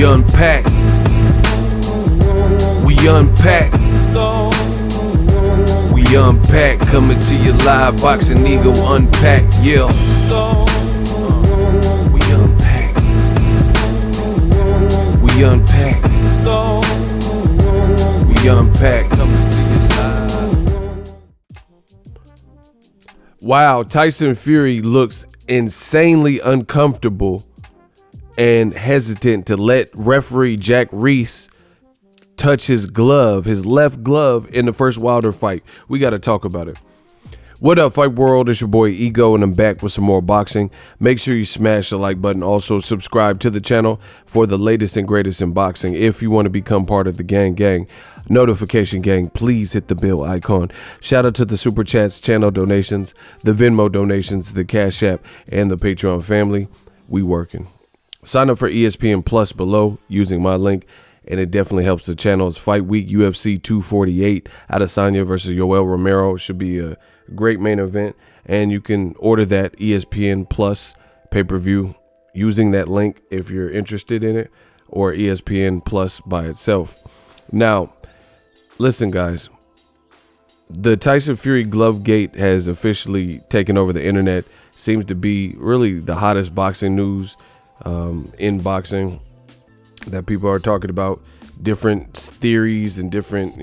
unpack. We unpack. We unpack. Coming to you live, Boxing Ego unpack. Yeah. We unpack. We unpack. We unpack. Coming to you live. Wow, Tyson Fury looks insanely uncomfortable and hesitant to let referee Jack Reiss touch his glove, his left glove, in the first Wilder fight. We got to talk about it. What up, Fight World? It's your boy Ego, and I'm back with some more boxing. Make sure you smash the like button. Also, subscribe to the channel for the latest and greatest in boxing. If you want to become part of the gang, notification gang, please hit the bell icon. Shout out to the Super Chats, channel donations, the Venmo donations, the Cash App, and the Patreon family. We working. Sign up for ESPN Plus below using my link, and it definitely helps the channel. It's Fight Week UFC 248. Adesanya versus Yoel Romero. Should be a great main event, and you can order that ESPN Plus pay-per-view using that link if you're interested in it, or ESPN Plus by itself. Now, listen, guys. The Tyson Fury glovegate has officially taken over the internet. Seems to be really the hottest boxing news in boxing that people are talking about. Different theories and different,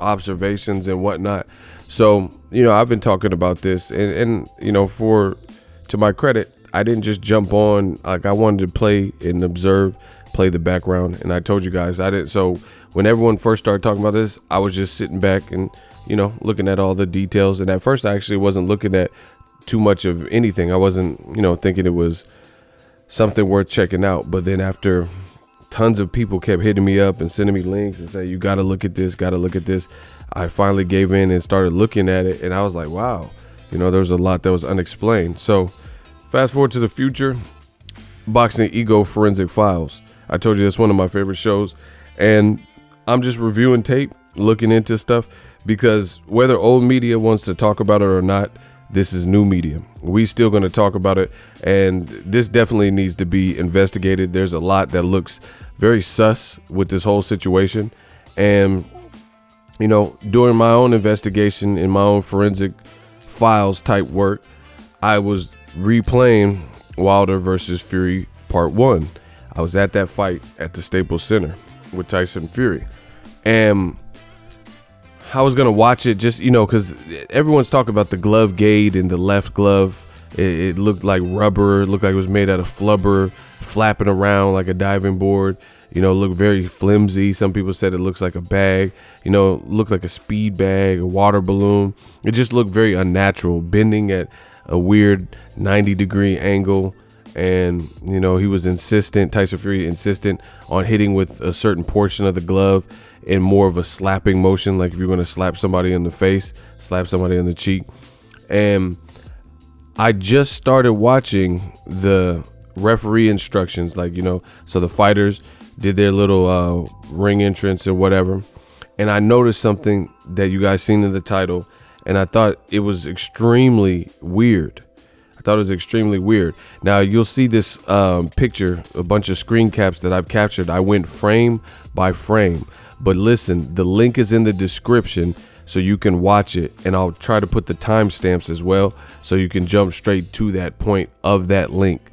observations and whatnot. So, I've been talking about this, and to my credit, I didn't just jump on. Like, I wanted to play and observe, play the background, and I told you guys I didn't. So when everyone first started talking about this, I was just sitting back and, looking at all the details. And at first, I actually wasn't looking at too much of anything. I wasn't, thinking it was something worth checking out. But then after tons of people kept hitting me up and sending me links and say, you got to look at this, got to look at this, I finally gave in and started looking at it. And I was like, wow, there was a lot that was unexplained. So fast forward to the future, Boxing Ego Forensic Files. I told you that's one of my favorite shows. And I'm just reviewing tape, looking into stuff, because whether old media wants to talk about it or not, this is new media. We still going to talk about it, and this definitely needs to be investigated. There's a lot that looks very sus with this whole situation. And, during my own investigation in my own forensic files type work, I was replaying Wilder versus Fury Part 1. I was at that fight at the Staples Center with Tyson Fury. And I was going to watch it just, because everyone's talking about the glove gate and the left glove. It looked like rubber. It looked like it was made out of flubber, flapping around like a diving board. It looked very flimsy. Some people said it looks like a bag. Looked like a speed bag, a water balloon. It just looked very unnatural, bending at a weird 90-degree angle. And, he was insistent, Tyson Fury insistent on hitting with a certain portion of the glove in more of a slapping motion, like if you're going to slap somebody in the face, slap somebody in the cheek. And I just started watching the referee instructions, so the fighters did their little ring entrance or whatever. And I noticed something that you guys seen in the title, and I thought it was extremely weird. Now, you'll see this picture, a bunch of screen caps that I've captured. I went frame by frame. But listen, the link is in the description so you can watch it. And I'll try to put the timestamps as well so you can jump straight to that point of that link.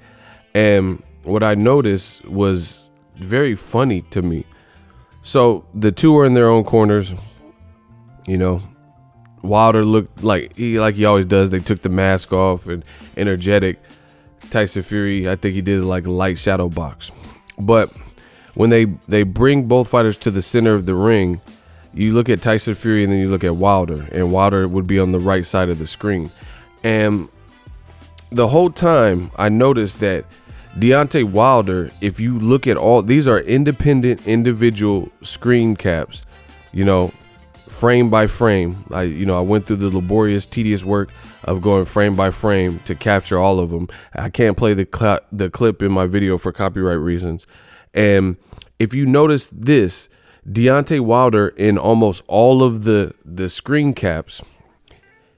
And what I noticed was very funny to me. So the two are in their own corners. Wilder looked like he always does. They took the mask off and energetic. Tyson Fury, I think he did like a light shadow box. But when they bring both fighters to the center of the ring, you look at Tyson Fury and then you look at Wilder, and Wilder would be on the right side of the screen. And the whole time I noticed that Deontay Wilder, if you look at all, these are independent individual screen caps, frame by frame. I went through the laborious, tedious work of going frame by frame to capture all of them. I can't play the clip in my video for copyright reasons. And if you notice this, Deontay Wilder, in almost all of the screen caps,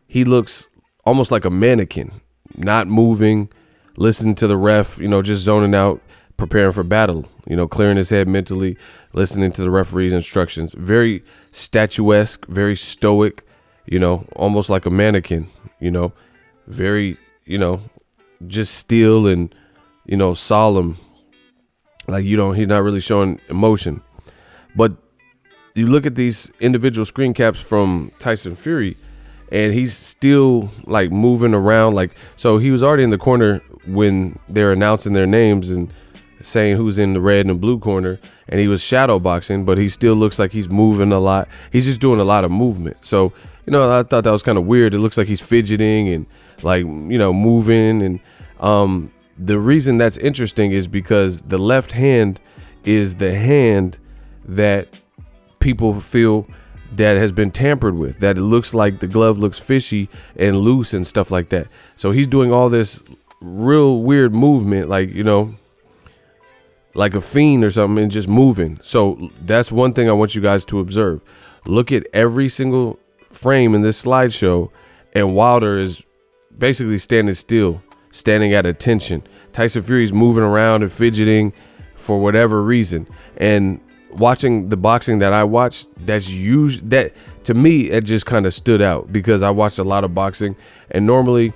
he looks almost like a mannequin, not moving, listening to the ref, just zoning out. preparing for battle, clearing his head mentally, listening to the referee's instructions. Very statuesque, very stoic, almost like a mannequin, very, just still and, solemn. Like, he's not really showing emotion. But you look at these individual screen caps from Tyson Fury, and he's still like moving around. Like, so he was already in the corner when they're announcing their names and saying who's in the red and blue corner, and he was shadow boxing, but he still looks like he's moving a lot. He's just doing a lot of movement. So, I thought that was kind of weird. It looks like he's fidgeting and like, moving. And the reason that's interesting is because the left hand is the hand that people feel that has been tampered with, that it looks like the glove looks fishy and loose and stuff like that. So he's doing all this real weird movement, like, like a fiend or something, and just moving. So that's one thing I want you guys to observe. Look at every single frame in this slideshow, and Wilder is basically standing still, standing at attention. Tyson Fury's moving around and fidgeting for whatever reason. And watching the boxing that I watched, that to me, it just kind of stood out, because I watched a lot of boxing, and normally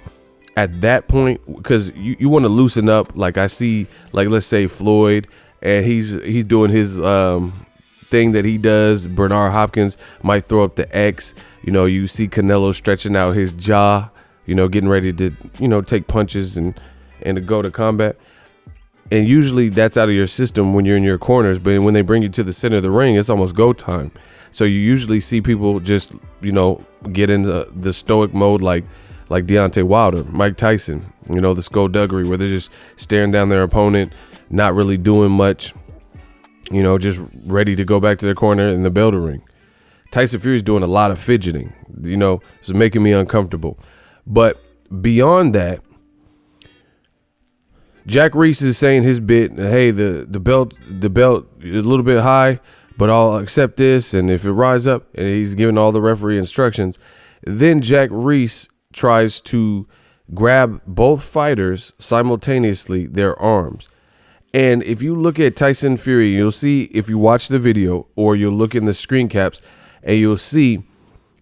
at that point, because you want to loosen up. Like, I see, like, let's say Floyd, and he's doing his thing that he does. Bernard Hopkins might throw up the X. You see Canelo stretching out his jaw, getting ready to, take punches and to go to combat. And usually that's out of your system when you're in your corners, but when they bring you to the center of the ring, it's almost go time. So you usually see people just, get into the stoic mode, like Deontay Wilder, Mike Tyson, the skullduggery, where they're just staring down their opponent, not really doing much, just ready to go back to their corner in the bell to ring. Tyson Fury's doing a lot of fidgeting, it's making me uncomfortable. But beyond that, Jack Reiss is saying his bit. Hey, the belt is a little bit high, but I'll accept this, and if it rises up, and he's giving all the referee instructions. Then Jack Reiss tries to grab both fighters simultaneously, their arms. And if you look at Tyson Fury, you'll see, if you watch the video or you'll look in the screen caps, and you'll see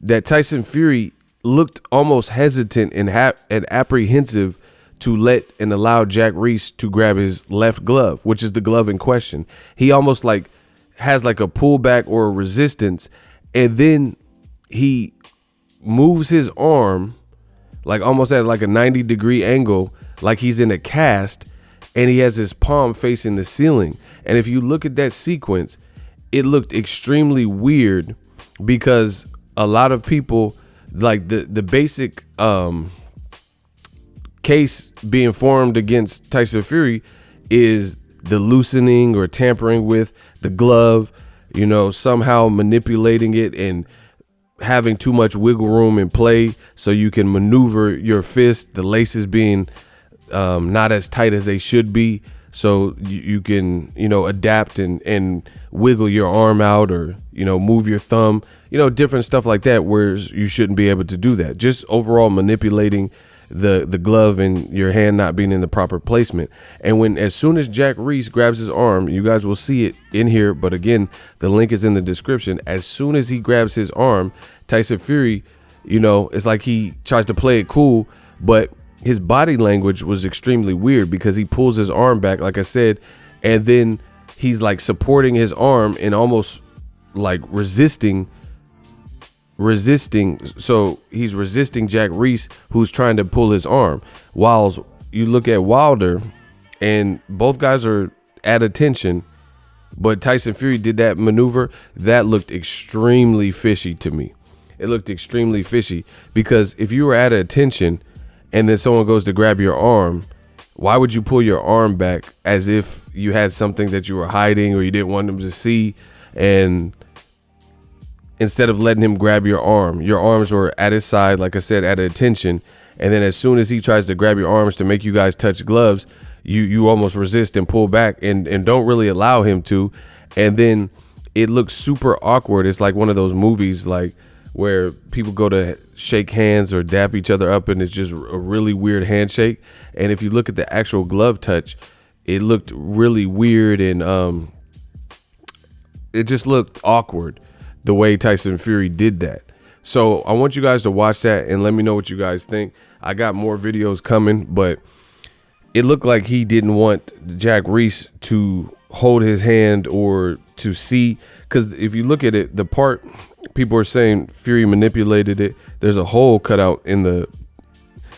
that Tyson Fury looked almost hesitant and apprehensive to let and allow Jack Reiss to grab his left glove, which is the glove in question. He almost like has like a pullback or a resistance, and then he moves his arm like almost at like a 90-degree angle, like he's in a cast, and he has his palm facing the ceiling. And if you look at that sequence, it looked extremely weird, because a lot of people, like the basic case being formed against Tyson Fury is the loosening or tampering with the glove, somehow manipulating it and having too much wiggle room in play so you can maneuver your fist, the laces being not as tight as they should be, so you can, adapt and wiggle your arm out, or, move your thumb, different stuff like that, whereas you shouldn't be able to do that. Just overall manipulating the glove and your hand not being in the proper placement. And as soon as Jack Reiss grabs his arm, you guys will see it in here, but again, the link is in the description. As soon as he grabs his arm, Tyson Fury, it's like he tries to play it cool, but his body language was extremely weird, because he pulls his arm back, like I said, and then he's like supporting his arm and almost like resisting. So he's resisting Jack Reiss, who's trying to pull his arm. Whilst you look at Wilder, and both guys are at attention, but Tyson Fury did that maneuver that looked extremely fishy to me. It looked extremely fishy, because if you were at attention and then someone goes to grab your arm, why would you pull your arm back as if you had something that you were hiding or you didn't want them to see? And instead of letting him grab your arms were at his side, like I said, at attention. And then as soon as he tries to grab your arms to make you guys touch gloves, you almost resist and pull back and don't really allow him to. And then it looks super awkward. It's like one of those movies like where people go to shake hands or dap each other up, and it's just a really weird handshake. And if you look at the actual glove touch, it looked really weird, and it just looked awkward the way Tyson Fury did that. So I want you guys to watch that and let me know what you guys think. I got more videos coming, but it looked like he didn't want Jack Reiss to hold his hand or to see, because if you look at it, the part people are saying Fury manipulated it, there's a hole cut out in the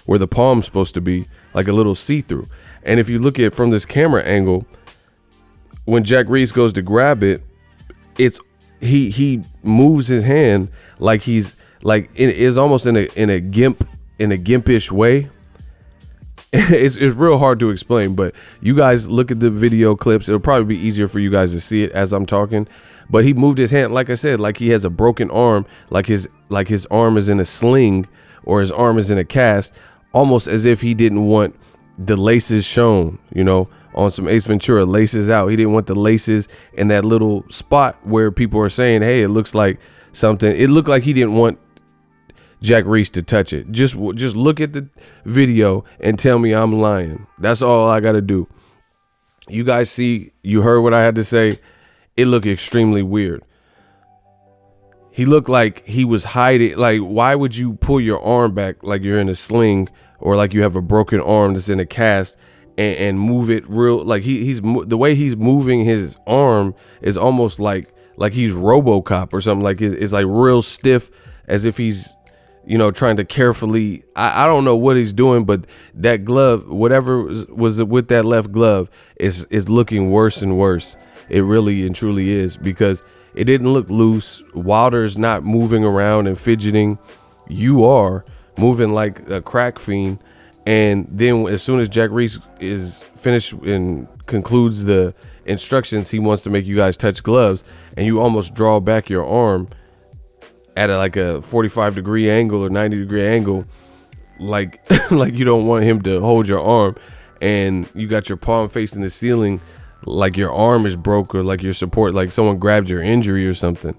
where the palm's supposed to be, like a little see-through. And if you look at it from this camera angle, when Jack Reiss goes to grab it, it's he moves his hand like he's like it is almost in a gimpish way. It's real hard to explain, but you guys look at the video clips. It'll probably be easier for you guys to see it as I'm talking. But he moved his hand, like I said, like he has a broken arm, like his arm is in a sling or his arm is in a cast, almost as if he didn't want the laces shown, you know, on some Ace Ventura, laces out. He didn't want the laces in that little spot where people are saying, hey, it looks like something. It looked like he didn't want Jack Reiss to touch it. Just look at the video and tell me I'm lying. That's all I got to do. You guys see, you heard what I had to say. It looked extremely weird. He looked like he was hiding. Like, why would you pull your arm back like you're in a sling or like you have a broken arm that's in a cast and move it real? Like he's the way he's moving his arm is almost like he's RoboCop or something. Like it's like real stiff, as if he's, you know, trying to carefully. I don't know what he's doing, but that glove, whatever was with that left glove, is looking worse and worse. It really and truly is, because it didn't look loose. Wilder's not moving around and fidgeting. You are moving like a crack fiend. And then as soon as Jack Reiss is finished and concludes the instructions, he wants to make you guys touch gloves, and you almost draw back your arm at like a 45-degree angle or 90-degree angle, like like you don't want him to hold your arm, and you got your palm facing the ceiling like your arm is broke, or like your support, like someone grabbed your injury or something.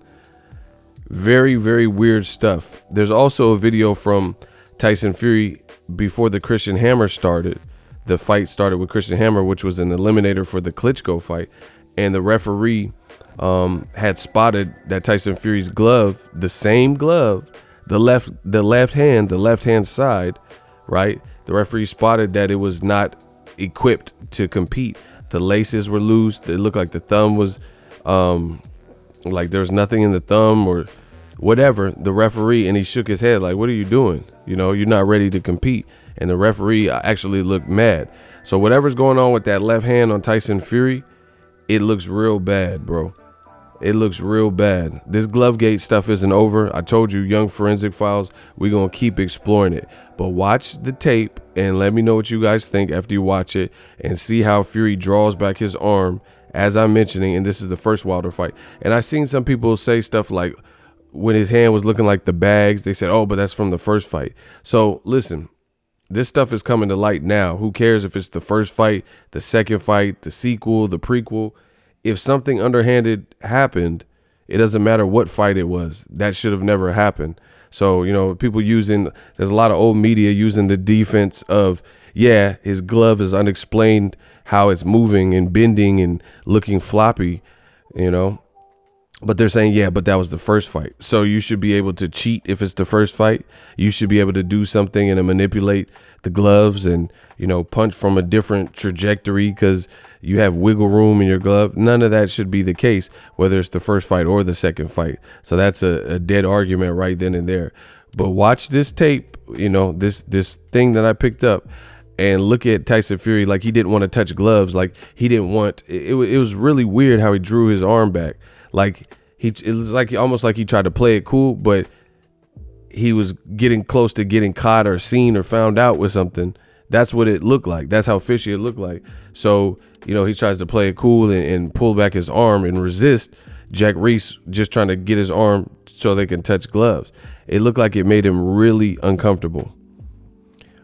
Very, very weird stuff. There's also a video from Tyson Fury before the Christian Hammer started. The fight started with Christian Hammer, which was an eliminator for the Klitschko fight, and the referee had spotted that Tyson Fury's glove, the same glove, the left hand side, right? The referee spotted that it was not equipped to compete. The laces were loose. It looked like the thumb was like there was nothing in the thumb or whatever. The referee, and he shook his head like, what are you doing? You know, you're not ready to compete. And the referee actually looked mad. So whatever's going on with that left hand on Tyson Fury, it looks real bad, bro. It looks real bad. This glovegate stuff isn't over. I told you, Young Forensic Files, we're going to keep exploring it. But watch the tape and let me know what you guys think after you watch it, and see how Fury draws back his arm, as I'm mentioning, and this is the first Wilder fight. And I've seen some people say stuff like, when his hand was looking like the bags, they said, oh, but that's from the first fight. So listen, this stuff is coming to light now. Who cares if it's the first fight, the second fight, the sequel, the prequel? If something underhanded happened, it doesn't matter what fight it was. That should have never happened. So, you know, people there's a lot of old media using the defense of, yeah, his glove is unexplained, how it's moving and bending and looking floppy, you know. But they're saying, yeah, but that was the first fight. So you should be able to cheat if it's the first fight. You should be able to do something and manipulate the gloves and, you know, punch from a different trajectory because you have wiggle room in your glove. None of that should be the case, whether it's the first fight or the second fight. So that's a dead argument right then and there. But watch this tape, you know, this thing that I picked up, and look at Tyson Fury like he didn't want to touch gloves. Like he didn't want it was really weird how he drew his arm back. Like it was like almost like he tried to play it cool, but he was getting close to getting caught or seen or found out with something. That's what it looked like. That's how fishy it looked like. So, you know, he tries to play it cool and pull back his arm and resist Jack Reiss just trying to get his arm so they can touch gloves. It looked like it made him really uncomfortable.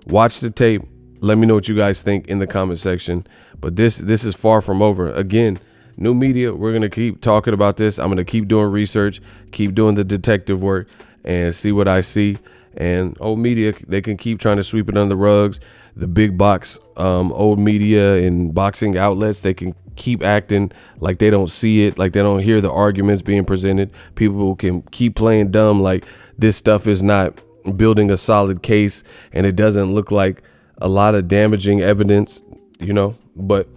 Watch the tape. Let me know what you guys think in the comment section. But this is far from over. Again, new media, we're going to keep talking about this. I'm going to keep doing research, keep doing the detective work, and see what I see. And old media, they can keep trying to sweep it under the rugs. The big box old media and boxing outlets, they can keep acting like they don't see it, like they don't hear the arguments being presented. People can keep playing dumb like this stuff is not building a solid case and it doesn't look like a lot of damaging evidence, you know. But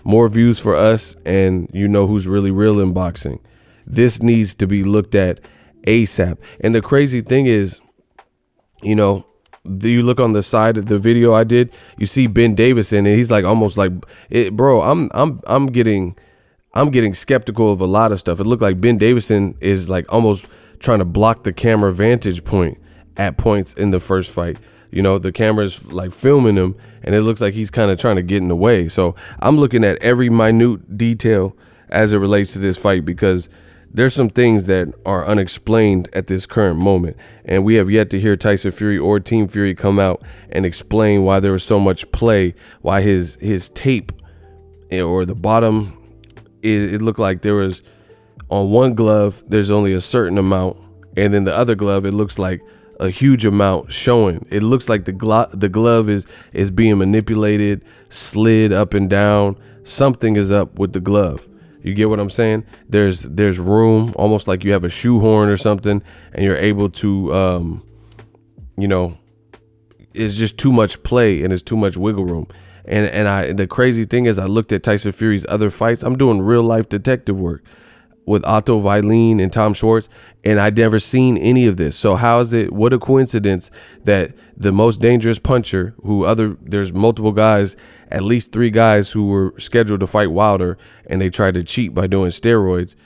more views for us, and you know who's really real in boxing. This needs to be looked at ASAP. And the crazy thing is, you know, you look on the side of the video I did, you see Ben Davison, and he's like almost like it, bro. I'm getting skeptical of a lot of stuff. It looked like Ben Davison is like almost trying to block the camera vantage point at points in the first fight. You know, the camera's like filming him, and it looks like he's kind of trying to get in the way. So I'm looking at every minute detail as it relates to this fight, because there's some things that are unexplained at this current moment, and we have yet to hear Tyson Fury or Team Fury come out and explain why there was so much play, why his tape or the bottom, it looked like there was on one glove there's only a certain amount, and then the other glove it looks like a huge amount showing. It looks like the glove is being manipulated, slid up and down. Something is up with the glove. You get what I'm saying? There's room, almost like you have a shoehorn or something, and you're able to, you know, it's just too much play and it's too much wiggle room. And the crazy thing is, I looked at Tyson Fury's other fights. I'm doing real life detective work with Otto Wylien and Tom Schwartz, and I'd never seen any of this. So how is it, what a coincidence that the most dangerous puncher, there's multiple guys, at least 3 guys who were scheduled to fight Wilder, and they tried to cheat by doing steroids.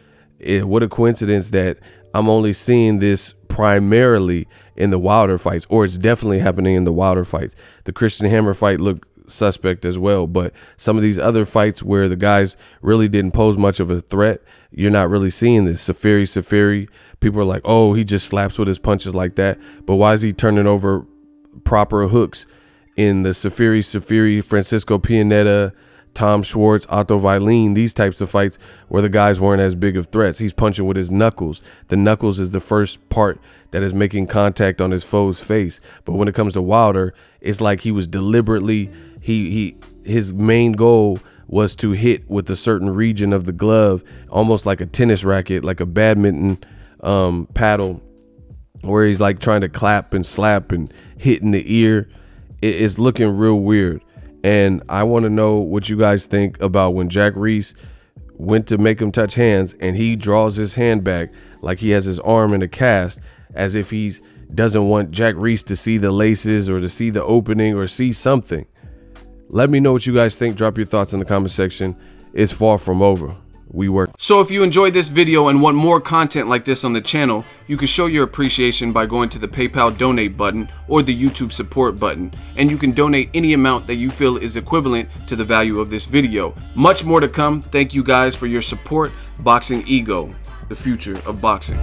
What a coincidence that I'm only seeing this primarily in the Wilder fights, or it's definitely happening in the Wilder fights. The Christian Hammer fight looked suspect as well, but some of these other fights where the guys really didn't pose much of a threat, you're not really seeing this. Safiri, people are like, oh, he just slaps with his punches like that, but why is he turning over proper hooks in the Safiri, Francisco Pianeta, Tom Schwartz, Otto Wylien, these types of fights where the guys weren't as big of threats? He's punching with his knuckles. The knuckles is the first part that is making contact on his foe's face. But when it comes to Wilder, it's like he was deliberately, his main goal was to hit with a certain region of the glove, almost like a tennis racket, like a badminton paddle, where he's like trying to clap and slap and hit in the ear. It's looking real weird. And I want to know what you guys think about when Jack Reiss went to make him touch hands and he draws his hand back like he has his arm in a cast, as if he doesn't want Jack Reiss to see the laces or to see the opening or see something. Let me know what you guys think. Drop your thoughts in the comment section. It's far from over. We work. So if you enjoyed this video and want more content like this on the channel, you can show your appreciation by going to the PayPal donate button or the YouTube support button, and you can donate any amount that you feel is equivalent to the value of this video. Much more to come. Thank you guys for your support. Boxing Ego, the future of boxing.